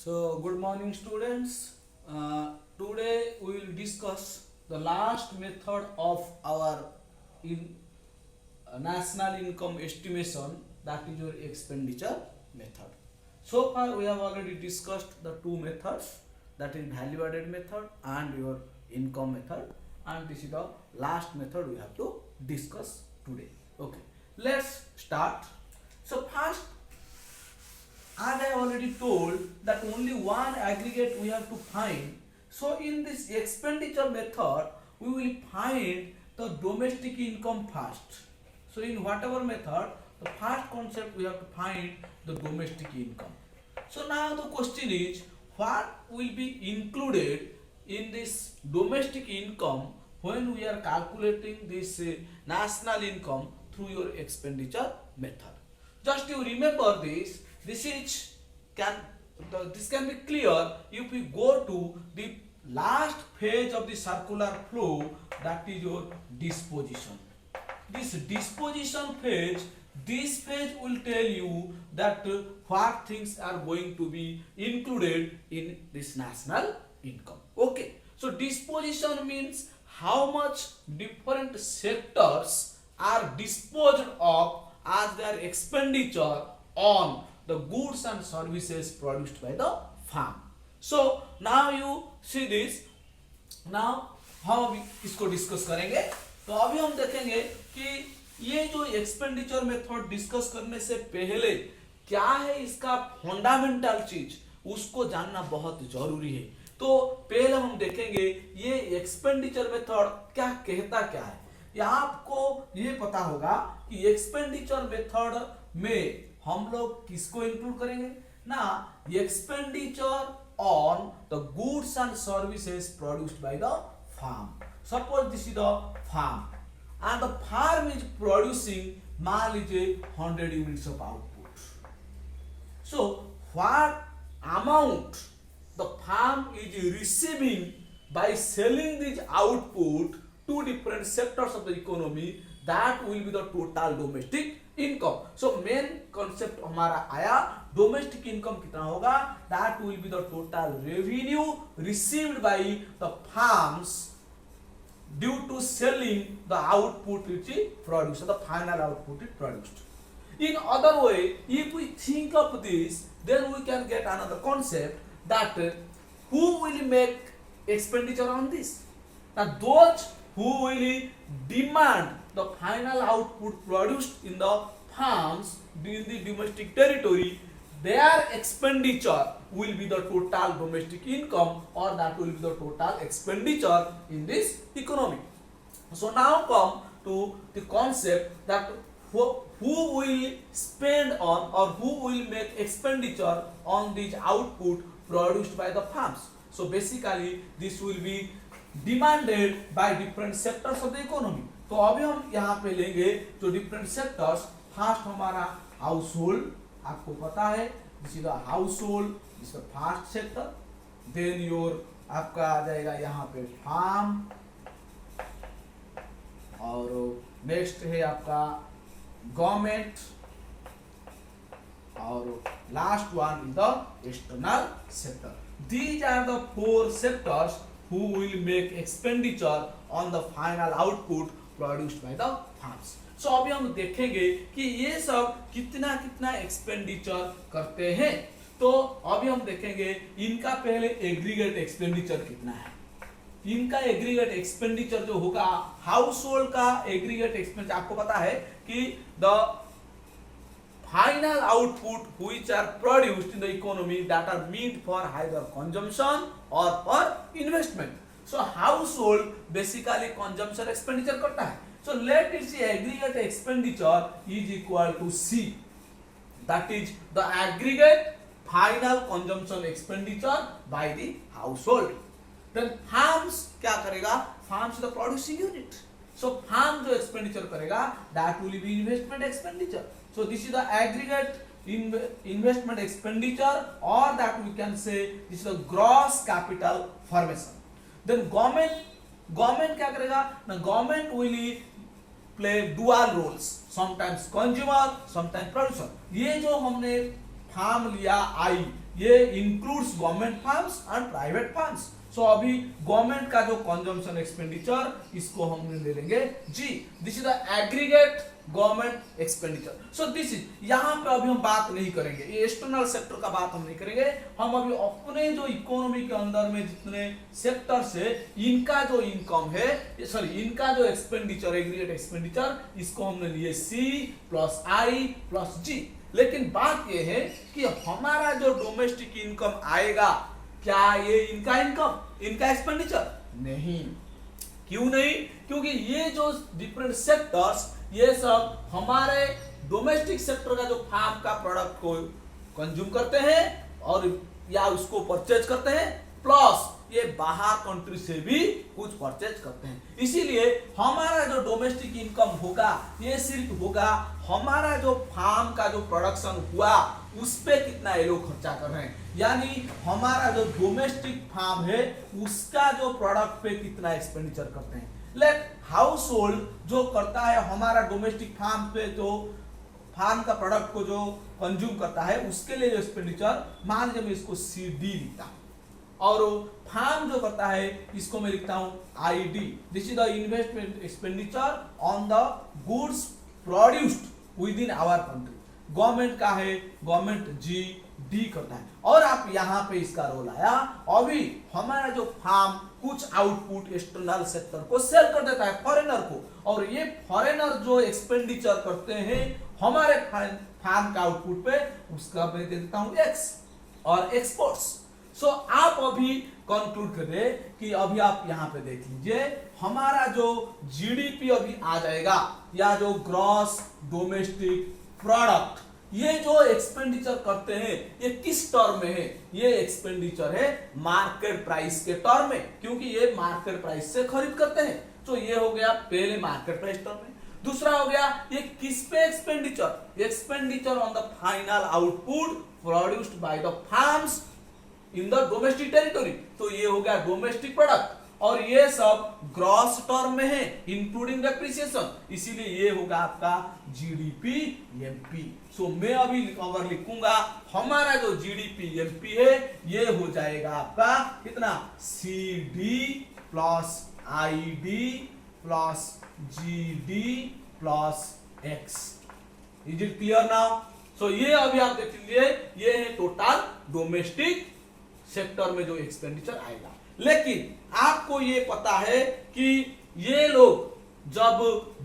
So, good morning, students. Today we will discuss the last method of our in national income estimation, that is your expenditure method. So far, we have already discussed the two methods, that is value added method and your income method, and this is the last method we have to discuss today. Okay, let's start. So, first, as I already told that only one aggregate we have to find. So in this expenditure method, we will find the domestic income first. So in whatever method, the first concept we have to find the domestic income. So now the question is, what will be included in this domestic income when we are calculating this national income through your expenditure method? Just you remember this. This can be clear if we go to the last phase of the circular flow, that is your disposition. This disposition phase, this phase will tell you that what things are going to be included in this national income. Okay, so disposition means how much different sectors are disposed of as their expenditure on the goods and services produced by the farm. So now you see this. now हम इसको discuss करेंगे. तो अभी हम देखेंगे कि ये जो एक्सपेंडिचर मेथड डिस्कस करने से पहले क्या है इसका फंडामेंटल चीज, उसको जानना बहुत जरूरी है. तो पहले हम देखेंगे ये एक्सपेंडिचर मेथड क्या कहता क्या है. यहाँ आपको ये पता होगा कि एक्सपेंडिचर मेथड में हम लोग किसको इंक्लूड करेंगे ना, expenditure on the goods and services produced by the firm. Suppose this is the firm and the firm is producing, मान लीजिए 100 units of output. So what amount the firm is receiving by selling this output to different sectors of the economy, that will be the total domestic income. So main concept हमारा आया domestic income कितना होगा, that will be the total revenue received by the farms due to selling the output which is produced, the final output is produced. In other way, if we think of this, then we can get another concept that who will make expenditure on this. Now those who will demand the final output produced in the farms in the domestic territory, their expenditure will be the total domestic income, or that will be the total expenditure in this economy. So now come to the concept that who will spend on or who will make expenditure on this output produced by the farms. So basically this will be demanded by different sectors of the economy. तो अभी हम यहाँ पे लेंगे जो different sectors. First हमारा household, आपको पता है this is the household, this the first sector. Then your आपका आ जाएगा यहाँ पे फार्म, और नेक्स्ट है आपका गवर्नमेंट, और last one is the external sector. These are the four sectors who will make expenditure on the final output produced by the farms. So अभी हम देखेंगे कि ये सब कितना कितना एक्सपेंडिचर करते हैं. तो अभी हम देखेंगे इनका पहले एग्रीगेट एक्सपेंडिचर कितना है. इनका एग्रीगेट एक्सपेंडिचर जो होगा, हाउस होल्ड का एग्रीगेट एक्सपेंडिचर आपको पता है कि the final output which are produced in the economy that are meant for either consumption or for investment. So household basically consumption expenditure करता है. So let it see aggregate expenditure is equal to C, that is the aggregate final consumption expenditure by the household. Then farms क्या करेगा, farms is the producing unit. So farm जो expenditure करेगा that will be investment expenditure. So this is the aggregate investment expenditure, or that we can say this is the gross capital formation. Then government क्या करेगा ना, government will play dual roles, sometimes consumer, sometimes producer. ये जो हमने farm लिया आई, ये includes government farms and private farms. So अभी गवर्नमेंट का जो कंजम्पशन एक्सपेंडिचर इसको हम ले लेंगे जी, this is the aggregate government expenditure. So this is, यहाँ पे अभी हम बात नहीं करेंगे, ये एक्सटर्नल सेक्टर का बात हम नहीं करेंगे, हम अभी अपने जो इकोनॉमी के अंदर में जितने सेक्टर से इनका जो इनकम है, सॉरी इनका जो एक्सपेंडिचर एग्रीगेट एक्सपेंडिचर, इसको हमने लिए सी प्लस आई प्लस जी। लेकिन बात ये है कि हमारा जो डोमेस्टिक इनकम आएगा, क्या ये इनका इनकम, इनका एक्सपेंडिचर? नहीं। क्यों नहीं? क्योंकि ये जो डिफरेंट सेक्टर्स, ये सब हमारे डोमेस्टिक सेक्टर का जो फार्म का प्रोडक्ट को कंज्यूम करते हैं और या उसको परचेज करते हैं, प्लस ये बाहर कंट्री से भी कुछ परचेज करते हैं। इसीलिए हमारा जो डोमेस्टिक इनकम होगा, ये सिर्फ होगा हमारा जो फार्म का जो प्रोडक्शन हुआ उस पे कितना ये लोग खर्चा कर रहे हैं, यानी हमारा जो डोमेस्टिक फार्म है उसका जो प्रोडक्ट पे कितना एक्सपेंडिचर करते हैं। लेट हाउस होल्ड जो करता है हमारा डोमेस्टिक फार्म पे, जो फार्म का प्रोडक्ट को जो कंज्यूम करता है उसके लिए जो एक्सपेंडिचर, मान लीजिए मैं इसको सी डी लिखता हूं, और फार्म जो करता है इसको मैं लिखता हूं I D. This is the investment expenditure on the goods produced within our country. Government का है, गवर्नमेंट जी डी करता है, और आप यहाँ पे इसका रोल आया, अभी हमारा जो फार्म कुछ आउटपुट एक्सटर्नल सेक्टर को सेल कर देता है, फॉरेनर को, और ये फॉरेनर जो एक्सपेंडिचर करते हैं हमारे फार्म का आउटपुट पे, उसका मैं दे देता हूं एक्स, और एक्सपोर्ट्स। सो आप अभी कंक्लूड करें कि अभी आप यहाँ पे देख लीजिए, हमारा जो जीडीपी अभी आ जाएगा, या जो ग्रॉस डोमेस्टिक प्रोडक्ट, ये जो एक्सपेंडिचर करते हैं ये किस टर्म में है? ये एक्सपेंडिचर है मार्केट प्राइस के टर्म में, क्योंकि ये मार्केट प्राइस से खरीद करते हैं। तो ये हो गया पहले मार्केट प्राइस टर्म में। दूसरा हो गया ये किस पे expenditure? Expenditure on the final output produced by the farms in the domestic territory. तो ये हो गया डोमेस्टिक प्रोडक्ट, और ये सब ग्रॉस टर्म में है इंक्लूडिंग डेप्रिसिएशन, इसीलिए ये होगा आपका जीडीपी एमपी। सो मैं अभी अगर लिखूंगा हमारा जो जीडीपी एमपी है, ये हो जाएगा आपका कितना? C D plus I D plus G D plus X. Is it clear now? So ये अभी आप देख लीजिए, ये है टोटल डोमेस्टिक सेक्टर में जो एक्सपेंडिचर आएगा। लेकिन आपको ये पता है कि ये लोग जब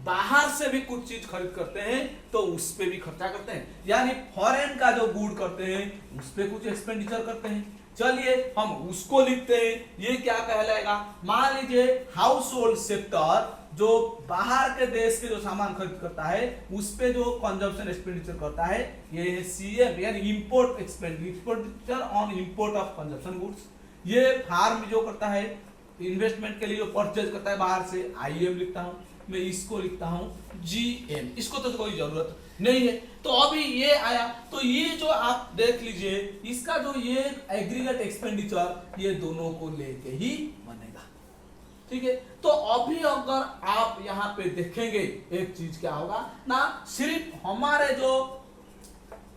बाहर से भी कुछ चीज खरीद करते हैं तो उस पे भी खर्चा करते हैं, यानी फॉरेन का जो गुड करते हैं उस पे कुछ एक्सपेंडिचर करते हैं। चलिए हम उसको लिखते हैं, ये क्या कहलाएगा? मान लीजिए हाउस होल्ड सेक्टर जो बाहर के देश के जो सामान खरीद करता है उस पे जो कंजम्पशन एक्सपेंडिचर करता है, ये है सीएम, यानी import expenditure on import of consumption goods. ये फार्म जो करता है इन्वेस्टमेंट के लिए जो परचेज करता है बाहर से, आईएम लिखता हूं मैं, इसको लिखता हूं जीएम, इसको तो कोई जरूरत नहीं है। तो अभी ये आया, तो ये जो आप देख लीजिए इसका जो ये एग्रीगेट एक्सपेंडिचर ये दोनों को लेके ही बनेगा, ठीक है। तो अभी अगर आप यहाँ पे देखेंगे एक चीज क्या होगा ना, सिर्फ हमारे जो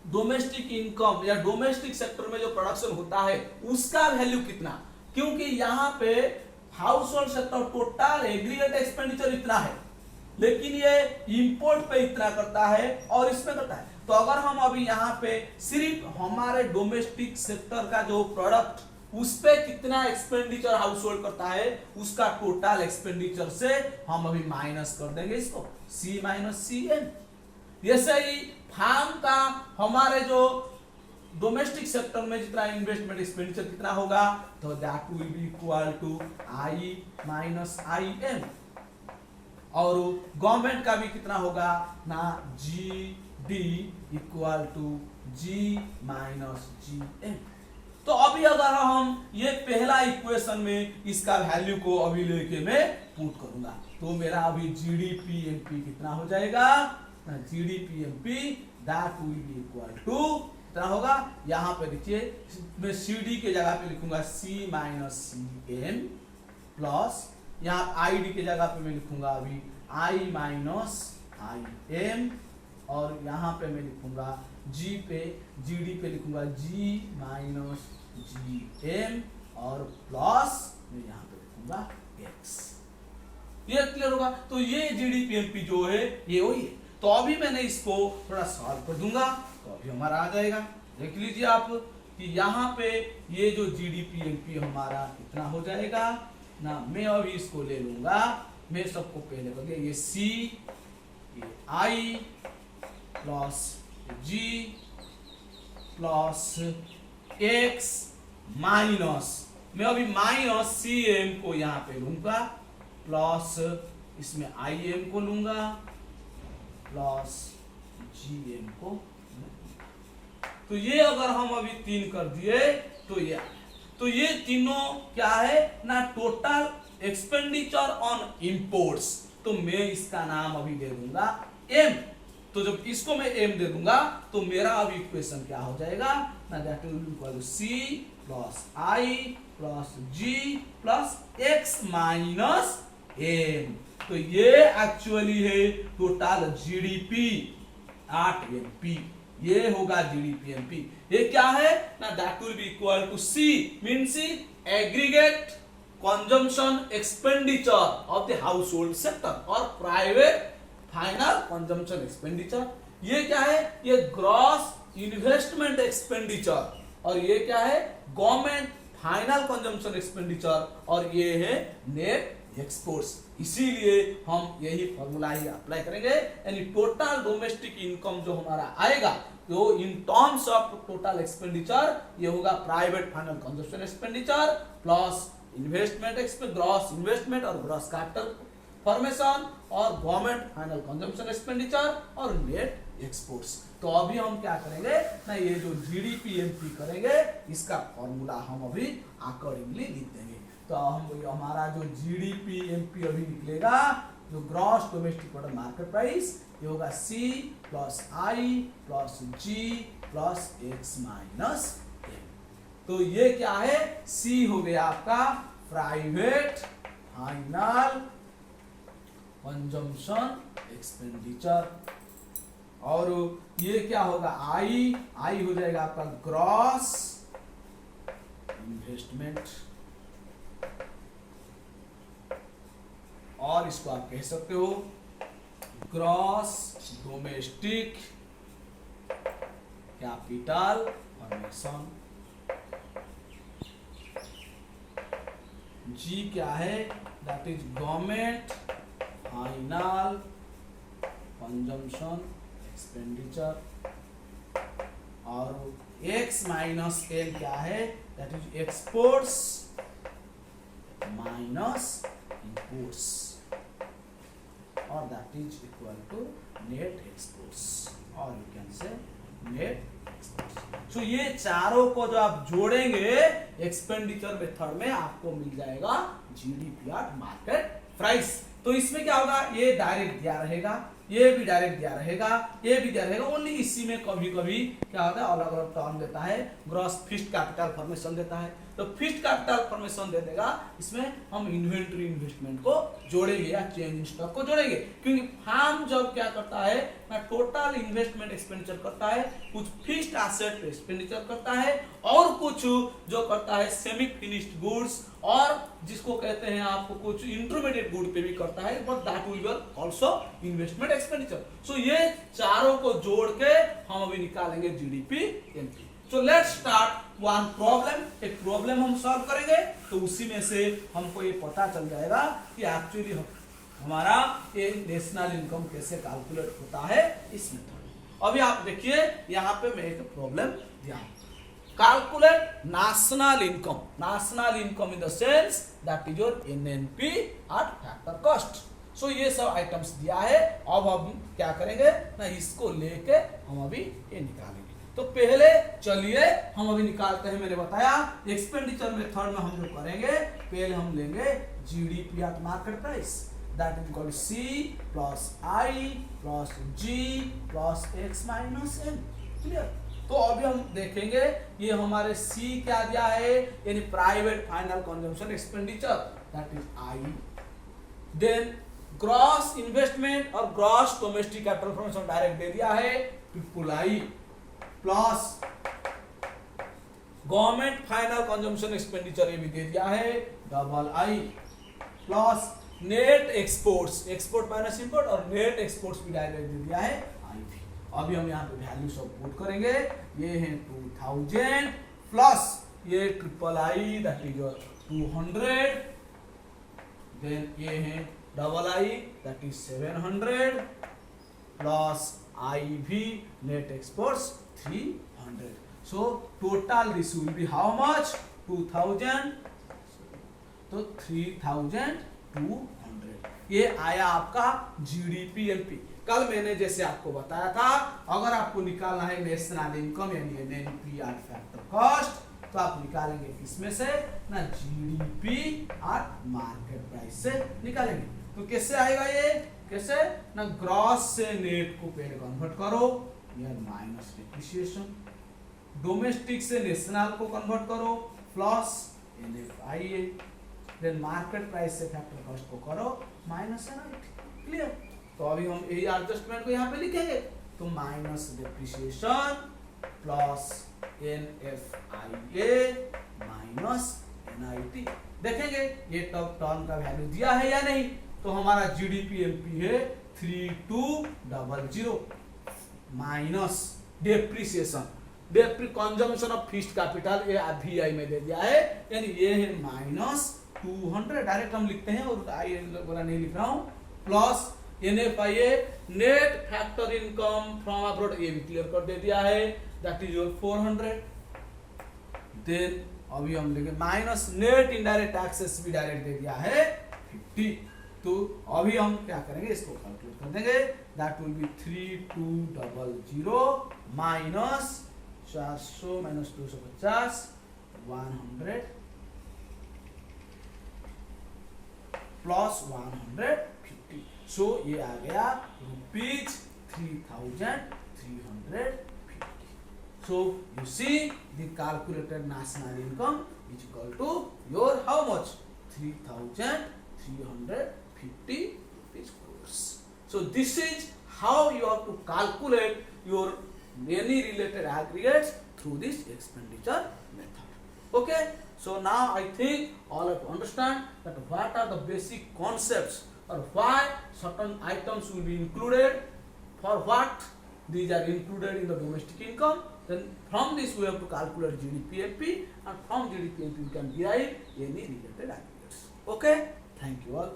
डोमेस्टिक इनकम या डोमेस्टिक सेक्टर में जो प्रोडक्शन होता है उसका वैल्यू कितना, क्योंकि यहाँ पे house hold sector total aggregate expenditure इतना है, लेकिन ये इंपोर्ट पे इतना करता है और इसमें करता है। तो अगर हम अभी यहाँ पे सिर्फ हमारे डोमेस्टिक सेक्टर का जो प्रोडक्ट उस पे कितना एक्सपेंडिचर हाउस होल्ड करता है उसका टोटल एक्सपेंडिचर से हम अभी माइनस कर देंगे इसको, सी माइनस सी एन। जैसे ही फार्म का हमारे जो डोमेस्टिक सेक्टर में जितना इन्वेस्टमेंट एक्सपेंडिचर कितना होगा, तो that will be equal to I minus I N, और गवर्नमेंट का भी कितना होगा ना, G D equal to G minus G N. तो अभी अगर हम ये पहला इक्वेशन में इसका वैल्यू को अभी लेके मैं पुट करूंगा, तो मेरा अभी जीडीपी एमपी कितना हो जाएगा, GDP MP that will be equal to कितना होगा, यहाँ पे देखिए मैं सी डी के जगह पे लिखूंगा सी माइनस सी एम प्लस, यहाँ आई डी के जगह पे मैं लिखूंगा अभी आई माइनस आई एम और यहाँ पे मैं लिखूंगा जी पे, जीडी पे लिखूंगा जी माइनस जी एम और प्लस मैं यहाँ पे लिखूंगा एक्स। ये क्लियर होगा। तो ये जीडीपीएमपी जो है ये वही है। तो अभी मैंने इसको थोड़ा सॉल्व कर दूंगा तो अभी हमारा आ जाएगा। देख लीजिए आप कि यहाँ पे ये जो जीडीपीएमपी हमारा कितना हो जाएगा ना, मैं अभी इसको ले लूंगा। मैं सबको पहले कर दिया, ये सी, ये आई plus G plus X minus, मैं अभी माइनस सी एम को यहाँ पे लूंगा प्लस इसमें आई एम को लूंगा प्लस जी एम को। तो ये अगर हम अभी 3 कर दिए तो ये तीनों क्या है ना, टोटल एक्सपेंडिचर ऑन इंपोर्ट्स। तो मैं इसका नाम अभी दे दूंगा एम। तो जब इसको मैं एम दे दूंगा तो मेरा अभी इक्वेशन क्या हो जाएगा ना, that will be equal to C plus I plus G plus X minus M. तो ये एक्चुअली है टोटल जीडीपी 8 एमपी, ये होगा जीडीपीएमपी। ये क्या है ना, that will be equal to C means aggregate consumption expenditure of the household sector और प्राइवेट फाइनल कंजम्पशन एक्सपेंडिचर। ये क्या है, ये ग्रॉस इन्वेस्टमेंट एक्सपेंडिचर और ये क्या है गवर्नमेंट फाइनल कंजम्पशन एक्सपेंडिचर और ये है नेट एक्सपोर्ट्स। इसीलिए हम यही फॉर्मूला ही अप्लाई करेंगे, यानी टोटल डोमेस्टिक इनकम जो हमारा आएगा तो in terms of total expenditure ये होगा private final consumption expenditure plus investment gross investment और ग्रॉस कैपिटल फॉर्मेशन और गवर्नमेंट फाइनल कंजम्पशन एक्सपेंडिचर और नेट एक्सपोर्ट्स। तो अभी हम क्या करेंगे ना, ये जो जीडीपीएमपी करेंगे इसका फॉर्मूला हम अभी अकॉर्डिंगली लिख देंगे। तो हम हमारा जो जीडीपीएमपी अभी निकलेगा जो gross domestic product market price, ये होगा सी plus I plus G plus X minus M. तो ये क्या है, सी हो गया आपका प्राइवेट फाइनल कंजम्पशन एक्सपेंडिचर और ये क्या होगा आई हो जाएगा आपका ग्रॉस इन्वेस्टमेंट और इसको आप कह सकते हो gross domestic capital formation. G क्या है, that is government final consumption expenditure और एक्स माइनस एल क्या है, that is exports minus imports और that is equal to net exports और you can say net exports. So ये चारों को जो आप जोड़ेंगे एक्सपेंडिचर मेथड में आपको मिल जाएगा जीडीपी मार्केट प्राइस। तो इसमें क्या होगा, ये डायरेक्ट दिया रहेगा, ये भी डायरेक्ट दिया रहेगा, ये भी दिया रहेगा। ओनली इसी में कभी कभी क्या होता है अलग अलग टर्म देता है, ग्रॉस फिक्स्ड कैपिटल फॉर्मेशन देता है। तो फिक्स्ड कैपिटल फॉर्मेशन दे देगा, इसमें हम इन्वेंटरी इन्वेस्टमेंट को जोड़ेंगे या चेंज इन स्टॉक को जोड़ेंगे, क्योंकि फार्म जब क्या करता है ना टोटल इन्वेस्टमेंट एक्सपेंडिचर करता है, कुछ फिक्स्ड एसेट एक्सपेंडिचर करता है और कुछ जो करता है सेमी फिनिश्ड गुड्स और जिसको कहते हैं आपको कुछ इंटरमीडिएट गुड पे भी करता है, but that will be also investment expenditure. So ये चारों को जोड़ के हम अभी निकालेंगे GDP MP. So let's start one problem. एक प्रॉब्लम हम सॉल्व करेंगे तो उसी में से हमको ये पता चल जाएगा कि एक्चुअली हमारा ये नेशनल इनकम कैसे कैलकुलेट होता है इस मेथड। अभी आप देखिए यहाँ पे मैं एक प्रॉब्लम दिया हूं, calculate national income in the sense that is your NNP at factor cost। सो ये सब आइटम्स दिया है। अब हम क्या करेंगे ना, इसको लेके हम अभी ये निकालेंगे। तो पहले चलिए हम अभी निकालते हैं। मैंने बताया एक्सपेंडिचर मेथड में हम जो करेंगे, पहले हम लेंगे GDP at market price, that is equal to C plus I plus G plus X minus N. Clear. तो अभी हम देखेंगे ये हमारे सी क्या दिया है, यानी private final consumption expenditure, that is I. Then gross investment और gross domestic capital formation direct दे दिया है triple I plus government final consumption expenditure ये भी दे दिया है double I plus net exports export minus import और नेट एक्सपोर्ट्स भी डायरेक्ट दे दिया है आई भी। अभी हम यहाँ पे वैल्यू सब पुट करेंगे ये है 2000 प्लस ये triple I that is your 200 then ये है double I that is 700 plus I भी net exports 300 so total this will be how much 2000 तो 3200 ये आया आपका जीडीपी एमपी। कल मैंने जैसे आपको बताया था अगर आपको निकालना है नेशनल इनकम यानी एनपीआर फैक्टर कॉस्ट तो आप निकालेंगे किसमें से ना जीडीपी और मार्केट प्राइस से निकालेंगे। तो कैसे आएगा ये कैसे ना ग्रॉस से नेट को पे कन्वर्ट करो यार माइनस डिप्रिसिएशन डोमेस्टिक से नेशनल को कन्वर्ट करो plus NFIA then market price से फैक्टर कॉस्ट को करो माइनस एनआईटी क्लियर। तो अभी हम यही एडजस्टमेंट को यहाँ पे लिखेंगे तो minus depreciation plus NFIA minus NIT देखेंगे ये टर्म का वैल्यू दिया है या नहीं। तो हमारा जीडीपी एमपी है 3200 minus depreciation consumption of fixed capital ये वीआई में दे दिया है यानी ये है माइनस 200 डायरेक्ट हम लिखते हैं और आई वाला नहीं लिख रहा हूं plus NFIA net factor income from abroad ये भी क्लियर कर दे दिया है दैट इज योर 400 देन अभी हम लिखेंगे माइनस नेट इनडायरेक्ट टैक्सेस भी डायरेक्ट दे दिया है 50। तो अभी हम क्या करेंगे इसको कैलकुलेट कर देंगे that will B 3200 minus 400 minus 250 100 plus 150 सो ये आ गया rupees 3350। So you see the calculated national income is equal to your how much 3350 crores. So this is how you have to calculate your any related aggregates through this expenditure method. Okay, so now I think all of you understand that what are the basic concepts or why certain items will be included, for what these are included in the domestic income. Then from this we have to calculate GDP-MP and from GDP-MP we can derive any related aggregates. Okay, thank you all.